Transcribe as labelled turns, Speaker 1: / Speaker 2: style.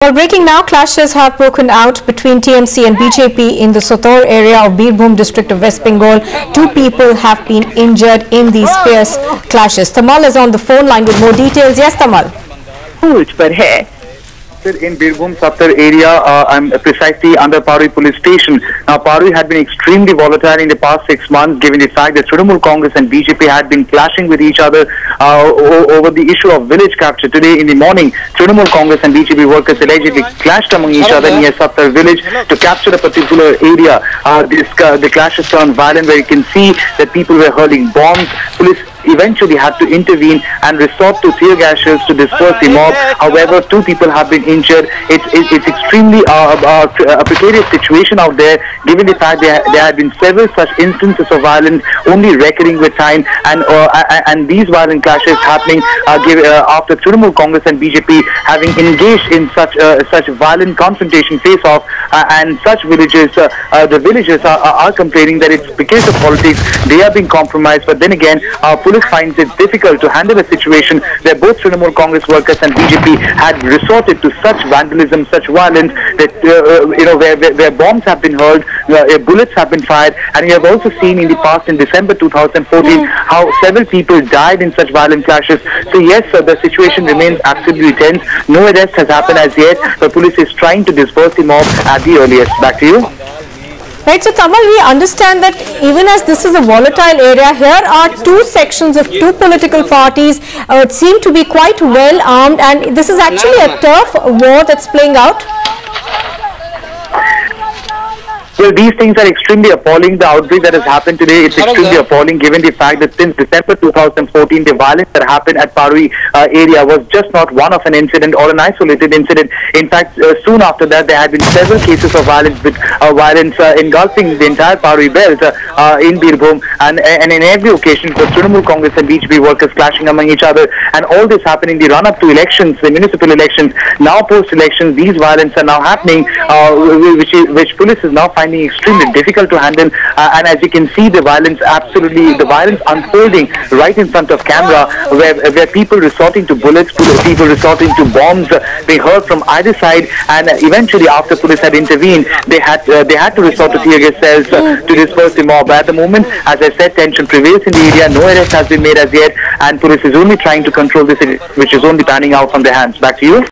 Speaker 1: Well, breaking now, clashes have broken out between TMC and BJP in the Sotor area of Birbhum district of West Bengal. 2 people have been injured in these fierce clashes. Tamal is on the phone line with more details. Yes, Tamal.
Speaker 2: In Birbhum Sotor area, I'm precisely under Paroi police station. Now, Paroi had been extremely volatile in the past 6 months, given the fact that Trinamool Congress and BJP had been clashing with each other over the issue of village capture. Today in the morning, Trinamool Congress and BJP workers allegedly clashed among each other near Sotor village to capture a particular area. The clashes turned violent, where you can see that people were hurling bombs. Police eventually had to intervene and resort to tear gas shells to disperse the mob. However, 2 people have been injured. It's extremely a precarious situation out there, given the fact there have been several such instances of violence only recurring with time, and these violent clashes happening after Trinamool Congress and BJP having engaged in such violent confrontation face-off, and such villages, the villagers are complaining that it's because of politics they are being compromised. But then again, police finds it difficult to handle a situation where both Trinamool Congress workers and BJP had resorted to such vandalism, such violence that where bombs have been hurled, bullets have been fired, and we have also seen in the past, in December 2014, how several people died in such violent clashes. So yes, the situation remains absolutely tense. No arrest has happened as yet. The police is trying to disperse the mob at the earliest. Back to you.
Speaker 1: Right, so Tamal, we understand that even as this is a volatile area, here are 2 sections of 2 political parties seem to be quite well armed, and this is actually a turf war that's playing out.
Speaker 2: Well, these things are extremely appalling. The outbreak that has happened today is extremely appalling, given the fact that since December 2014, the violence that happened at Paroi area was just not one of an incident or an isolated incident. In fact, soon after that, there had been several cases of violence, engulfing the entire Paroi belt in Birbhum, and in every occasion, for Trinamool Congress and BJP workers clashing among each other, and all this happened in the run-up to elections, the municipal elections. Now, post-elections, these violence are now happening, which police is now finding extremely difficult to handle, and as you can see, the violence unfolding right in front of camera, where people resorting to bullets, people resorting to bombs being hurled from either side, and eventually, after police had intervened, they had to resort to tear gas cells to disperse the mob. At the moment, as I said, tension prevails in the area. No arrest has been made as yet, and police is only trying to control this, which is only panning out from their hands. Back to you.